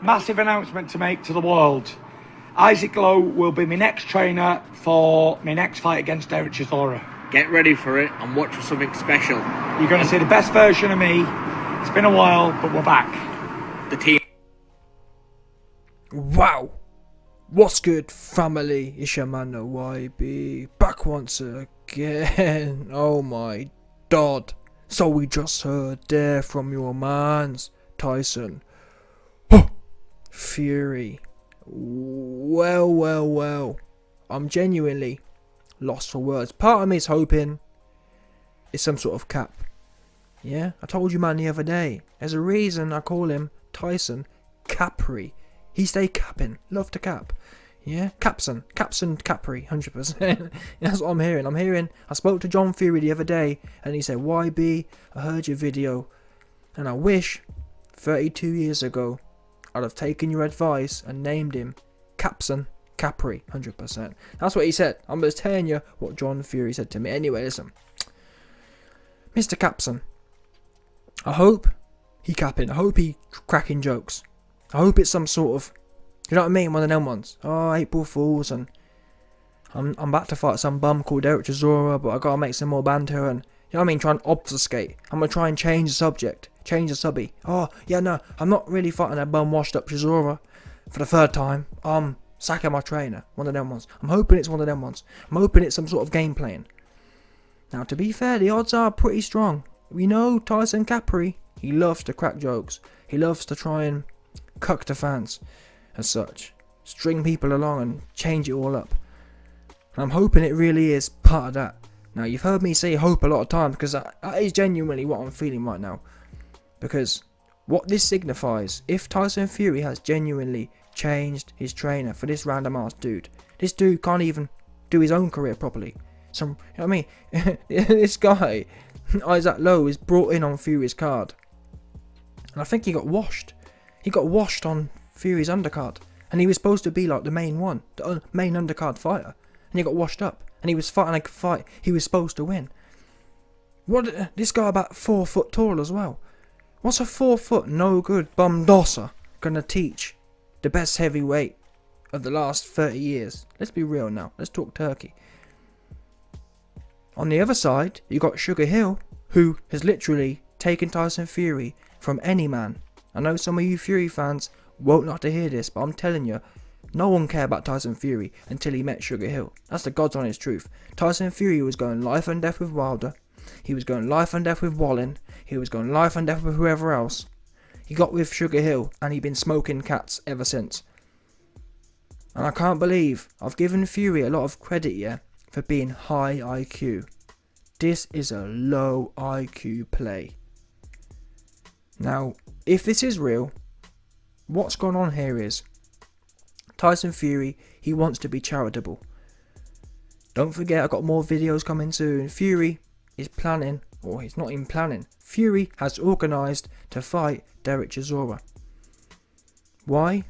massive announcement to make to the world. Isaac Lowe will be my next trainer for my next fight against Derek Chisora. Get ready for it and watch for something special. You're going to see the best version of me. It's been a while, but we're back. The team. Wow! What's good, family? It's your man, the YB. Back once again. Oh my god. So we just heard there from your mans, Tyson. Fury. Well. I'm genuinely lost for words. Part of me is hoping it's some sort of cap. Yeah? I told you, man, the other day. There's a reason I call him Tyson Capri. He stay capping. Love to cap. Yeah? Capson Capri. 100%. That's what I'm hearing. I spoke to John Fury the other day and he said, YB, I heard your video and I wish 32 years ago I'd have taken your advice and named him Capson Capri. 100%. That's what he said. I'm just telling you what John Fury said to me. Anyway, listen. Mr. Capson. I hope he capping. I hope he cracking jokes. I hope it's some sort of, you know what I mean, one of them ones. Oh, April Fools, and I'm about to fight some bum called Derek Chisora, but I gotta make some more banter, and you know what I mean, try and obfuscate. I'm gonna try and change the subject, change the subby. Oh, yeah, no, I'm not really fighting that bum washed up Chisora for the third time. I'm sacking my trainer, one of them ones. I'm hoping it's one of them ones. I'm hoping it's some sort of game playing. Now, to be fair, the odds are pretty strong. We know Tyson Capri, he loves to crack jokes. He loves to try and cuck the fans as such, string people along and change it all up, and I'm hoping it really is part of that. Now, you've heard me say hope a lot of times because that is genuinely what I'm feeling right now, because what this signifies, if Tyson Fury has genuinely changed his trainer for this random ass dude, this dude can't even do his own career properly. You know what I mean? This guy Isaac Lowe is brought in on Fury's card, and I think he got washed. He got washed on Fury's undercard, and he was supposed to be like the main one, the main undercard fighter, and he got washed up, and he was fighting a fight he was supposed to win. What? This guy about 4 foot tall as well. What's a 4 foot no good bum dosser gonna teach the best heavyweight of the last 30 years? Let's be real now. Let's talk turkey. On the other side, you got Sugar Hill, who has literally taken Tyson Fury from any man. I know some of you Fury fans won't like to hear this, but I'm telling you, no one cared about Tyson Fury until he met Sugar Hill. That's the God's honest truth. Tyson Fury was going life and death with Wilder. He was going life and death with Wallin. He was going life and death with whoever else. He got with Sugar Hill, and he's been smoking cats ever since. And I can't believe I've given Fury a lot of credit, yeah, for being high IQ. This is a low IQ play. Now, if this is real, what's gone on here is Tyson Fury, he wants to be charitable. Don't forget, I've got more videos coming soon. Fury is planning, or he's not even planning. Fury has organised to fight Derek Chisora. Why?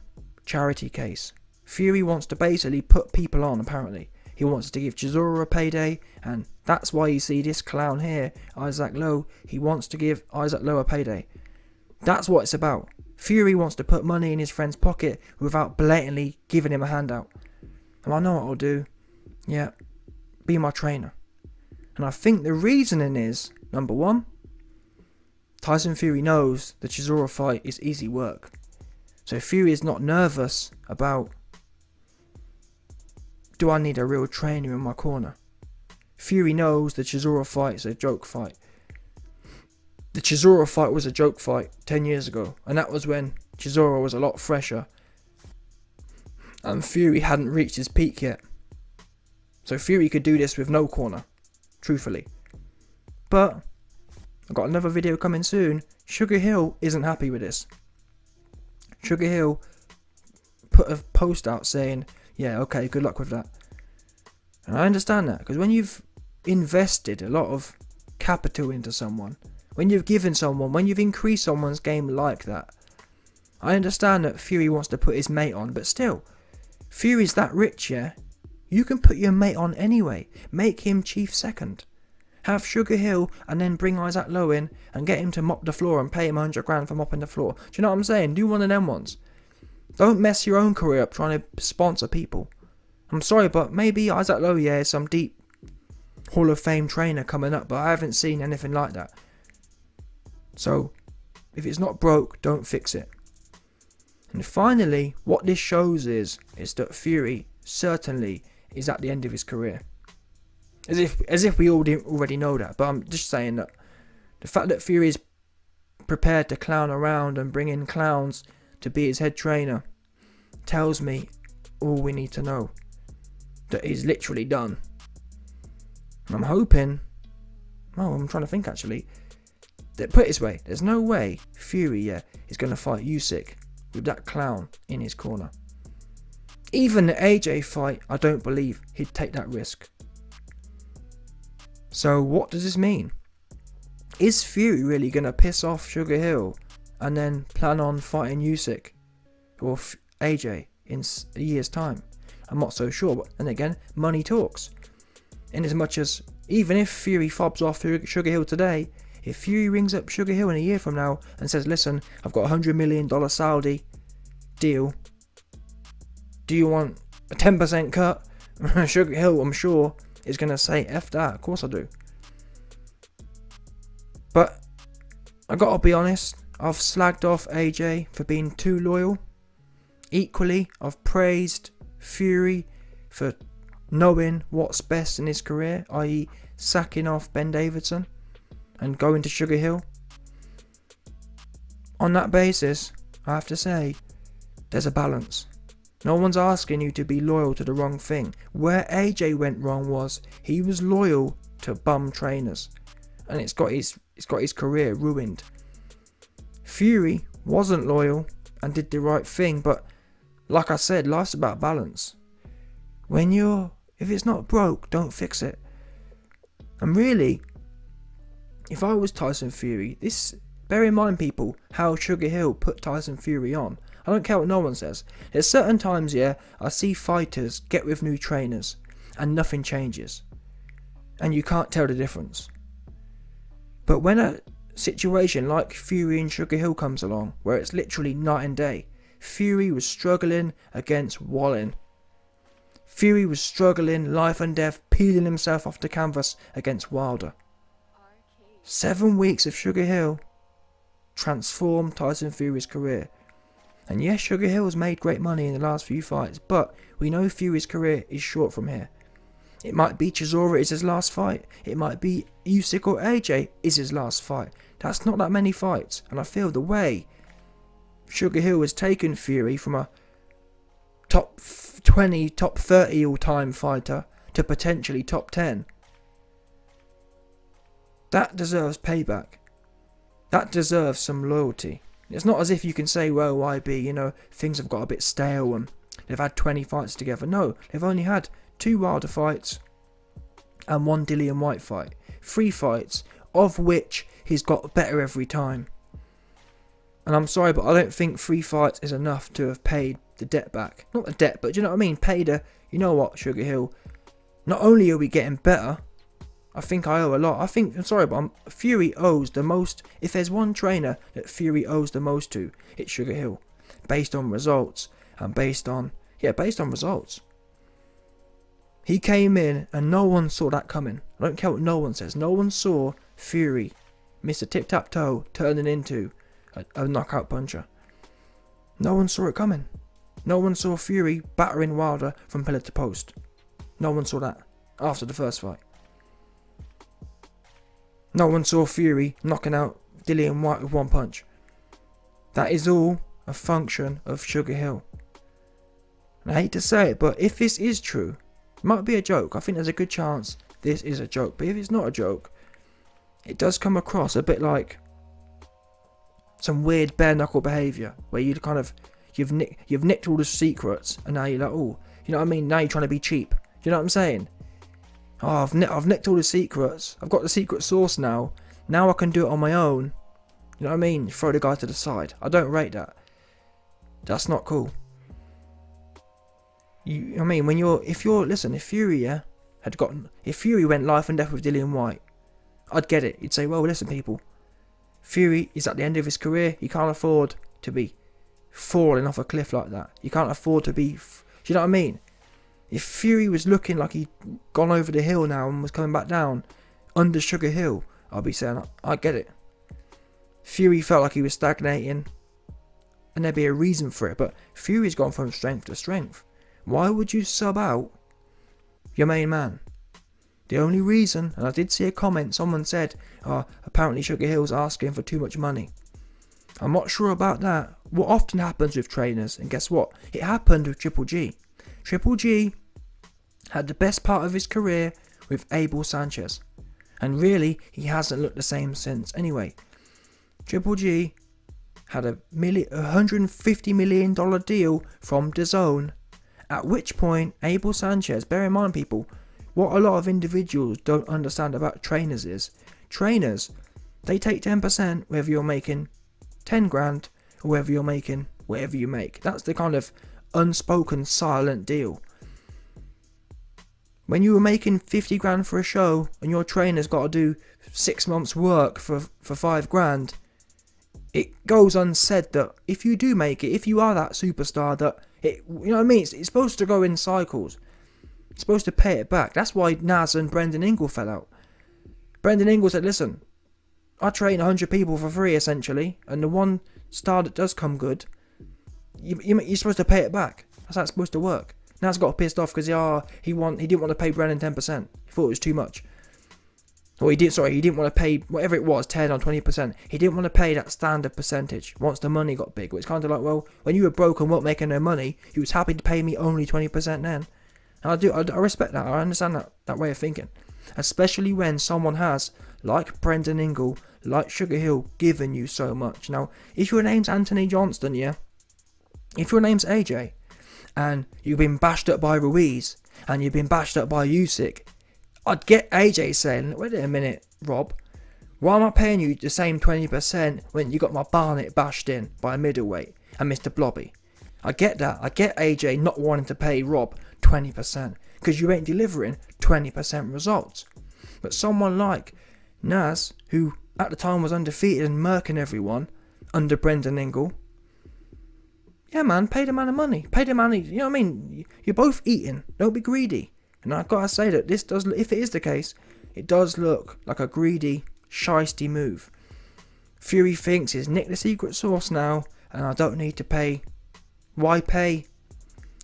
Charity case. Fury wants to basically put people on, apparently. He wants to give Chisora a payday, and that's why you see this clown here, Isaac Lowe. He wants to give Isaac Lowe a payday. That's what it's about. Fury wants to put money in his friend's pocket without blatantly giving him a handout. And I know what I'll do. Yeah, be my trainer. And I think the reasoning is, number one, Tyson Fury knows the Chisora fight is easy work. So Fury is not nervous about, do I need a real trainer in my corner? Fury knows the Chisora fight is a joke fight. The Chisora fight was a joke fight 10 years ago, and that was when Chisora was a lot fresher and Fury hadn't reached his peak yet. So Fury could do this with no corner, truthfully. But I've got another video coming soon. Sugar Hill isn't happy with this. Sugar Hill put a post out saying, yeah, okay, good luck with that. And I understand that, because when you've invested a lot of capital into someone, when you've given someone, when you've increased someone's game like that, I understand that Fury wants to put his mate on, but still, Fury's that rich, yeah? You can put your mate on anyway. Make him chief second. Have Sugar Hill and then bring Isaac Lowe in and get him to mop the floor and pay him 100 grand for mopping the floor. Do you know what I'm saying? Do one of them ones. Don't mess your own career up trying to sponsor people. I'm sorry, but maybe Isaac Lowe, yeah, is some deep Hall of Fame trainer coming up, but I haven't seen anything like that. So, if it's not broke, don't fix it. And finally, what this shows is that Fury certainly is at the end of his career. As if we already know that, but I'm just saying that the fact that Fury is prepared to clown around and bring in clowns to be his head trainer tells me all we need to know. That he's literally done. And I'm hoping, I'm trying to think actually, that put it this way, there's no way Fury is going to fight Usyk with that clown in his corner. Even the AJ fight, I don't believe he'd take that risk. So what does this mean? Is Fury really going to piss off Sugar Hill and then plan on fighting Usyk or AJ in a year's time? I'm not so sure, but then again, money talks. In as much as, even if Fury fobs off Sugar Hill today, if Fury rings up Sugar Hill in a year from now and says, listen, I've got a $100 million Saudi deal, do you want a 10% cut? Sugar Hill, I'm sure, is going to say, F that, of course I do. But I gotta be honest, I've slagged off AJ for being too loyal. Equally, I've praised Fury for knowing what's best in his career, i.e. sacking off Ben Davidson and going to Sugar Hill. On that basis, I have to say, there's a balance. No one's asking you to be loyal to the wrong thing. Where AJ went wrong was he was loyal to bum trainers, and it's got his career ruined. Fury wasn't loyal and did the right thing, but like I said, life's about balance. If it's not broke, don't fix it. And really, if I was Tyson Fury, bear in mind people, how Sugar Hill put Tyson Fury on. I don't care what no one says. There's certain times, I see fighters get with new trainers and nothing changes. And you can't tell the difference. But when a situation like Fury and Sugar Hill comes along, where it's literally night and day, Fury was struggling against Wallin. Fury was struggling life and death, peeling himself off the canvas against Wilder. 7 weeks of Sugar Hill transformed Tyson Fury's career. And yes, Sugar Hill's made great money in the last few fights, but we know Fury's career is short from here. It might be Chisora is his last fight. It might be Usyk or AJ is his last fight. That's not that many fights. And I feel the way Sugar Hill has taken Fury from a top 20, top 30 all-time fighter to potentially top 10. That deserves payback. That deserves some loyalty. It's not as if you can say, well, YB, things have got a bit stale and they've had 20 fights together. No, they've only had 2 Wilder fights and 1 Dillian White fight. 3 fights, of which he's got better every time. And I'm sorry, but I don't think 3 fights is enough to have paid the debt back. Not the debt, but do you know what I mean? Paid you know what, Sugar Hill? Not only are we getting better, I think I owe a lot. I'm sorry, but Fury owes the most. If there's one trainer that Fury owes the most to, it's Sugar Hill. Based on results. And based on results. He came in and no one saw that coming. I don't care what no one says. No one saw Fury, Mr. Tip-Tap-Toe, turning into a knockout puncher. No one saw it coming. No one saw Fury battering Wilder from pillar to post. No one saw that after the first fight. No one saw Fury knocking out Dillian White with 1 punch. That is all a function of Sugar Hill. And I hate to say it, but if this is true, it might be a joke. I think there's a good chance this is a joke. But if it's not a joke, it does come across a bit like some weird bare knuckle behaviour where you kind of you've nicked all the secrets and now you're like, oh, you know what I mean? Now you're trying to be cheap. Do you know what I'm saying? Oh, I've nicked all the secrets. I've got the secret sauce now. Now I can do it on my own. You know what I mean? Throw the guy to the side. I don't rate that. That's not cool. If Fury went life and death with Dillian White, I'd get it. You'd say, well, listen, people, Fury is at the end of his career. He can't afford to be falling off a cliff like that. You can't afford to be... do you know what I mean? If Fury was looking like he'd gone over the hill now and was coming back down under Sugar Hill, I'll be saying, I get it. Fury felt like he was stagnating, and there'd be a reason for it, but Fury's gone from strength to strength. Why would you sub out your main man? The only reason, and I did see a comment, someone said, apparently Sugar Hill's asking for too much money. I'm not sure about that. What often happens with trainers, and guess what? It happened with Triple G. Triple G had the best part of his career with Abel Sanchez. And really, he hasn't looked the same since. Anyway, Triple G had a $150 million deal from DAZN, at which point Abel Sanchez, bear in mind people, what a lot of individuals don't understand about trainers is, trainers, they take 10% whether you're making 10 grand or whether you're making whatever you make. That's the kind of unspoken silent deal. When you were making 50 grand for a show and your trainer's got to do 6 months work for 5 grand, it goes unsaid that if you do make it, if you are that superstar, that it, you know what I mean, it's supposed to go in cycles. It's supposed to pay it back. That's why Naz and Brendan Ingle fell out. Brendan Ingle said, listen, I train 100 people for free essentially, and the one star that does come good, you're supposed to pay it back. That's how it's supposed to work. Naz got pissed off because he didn't want to pay Brendan 10%. He thought it was too much. Or he didn't want to pay whatever it was, 10 or 20%. He didn't want to pay that standard percentage once the money got big. It's kind of like, well, when you were broke and weren't making no money, he was happy to pay me only 20% then. And I respect that. I understand that way of thinking. Especially when someone has, like Brendan Ingle, like Sugar Hill, given you so much. Now, if your name's Anthony Johnston, yeah? If your name's AJ, and you've been bashed up by Ruiz, and you've been bashed up by Usyk, I'd get AJ saying, wait a minute, Rob, why am I paying you the same 20% when you got my Barnett bashed in by a middleweight and Mr. Blobby? I get that. I get AJ not wanting to pay Rob 20% because you ain't delivering 20% results. But someone like Naz, who at the time was undefeated and murking everyone under Brendan Ingle, yeah man, pay the man the money. Pay the man, you know what I mean? You're both eating. Don't be greedy. And I've got to say that this does, if it is the case, it does look like a greedy, shisty move. Fury thinks he's nicked the secret sauce now, and I don't need to pay. Why pay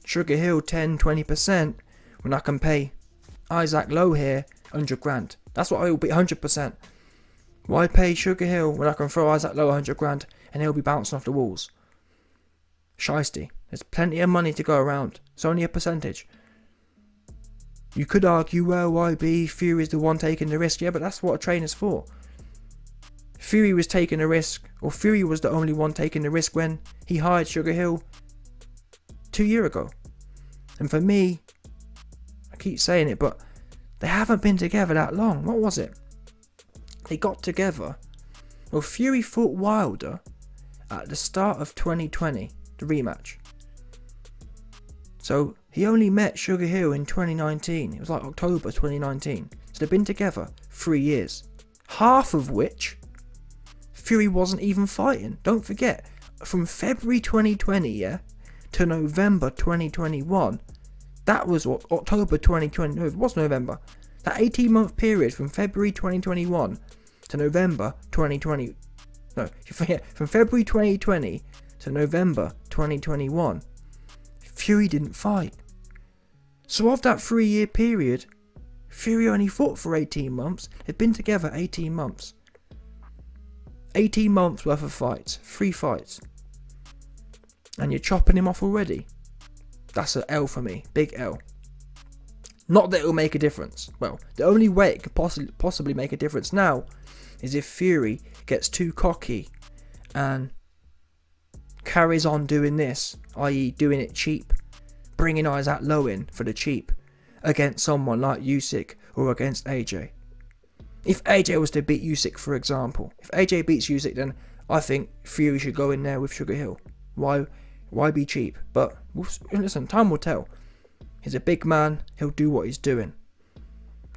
Sugar Hill 10-20% when I can pay Isaac Lowe here 100 grand? That's what I will be, 100%. Why pay Sugar Hill when I can throw Isaac Lowe 100 grand and he'll be bouncing off the walls? Shiesty. There's plenty of money to go around. It's only a percentage. You could argue, well, YB, Fury's the one taking the risk. Yeah, but that's what a trainer's for. Fury was taking a risk, or Fury was the only one taking the risk when he hired Sugar Hill 2 years ago. And for me, I keep saying it, but they haven't been together that long. What was it? They got together. Well, Fury fought Wilder at the start of 2020, the rematch. So he only met Sugar Hill in 2019. It was like October 2019. So they've been together 3 years. Half of which Fury wasn't even fighting. Don't forget, from February 2020, yeah, to November 2021, that was what, October 2020, no, it was November. That 18-month period from February 2021 to November 2020, no, from February 2020 to November 2021, Fury didn't fight. So of that 3 year period, Fury only fought for 18 months. They've been together 18 months. 18 months worth of fights. 3 fights. And you're chopping him off already. That's an L for me. Big L. Not that it'll make a difference. Well, the only way it could possibly make a difference now is if Fury gets too cocky and carries on doing this, i.e. doing it cheap, bringing Isaac Lowe in for the cheap against someone like Usyk or against AJ. If AJ was to beat Usyk, for example, if AJ beats Usyk, then I think Fury should go in there with Sugar Hill. Why be cheap? But listen, time will tell. He's a big man, he'll do what he's doing.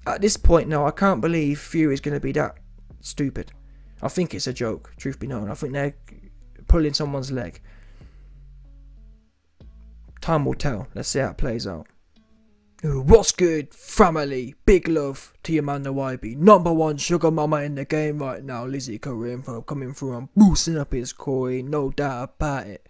At this point now, I can't believe Fury's going to be that stupid. I think it's a joke, truth be known. I think they're pulling someone's leg. Time will tell. Let's see how it plays out. What's good, family? Big love to your man the YB. Number one sugar mama in the game right now. Lizzie Karim for coming through and boosting up his coin. No doubt about it.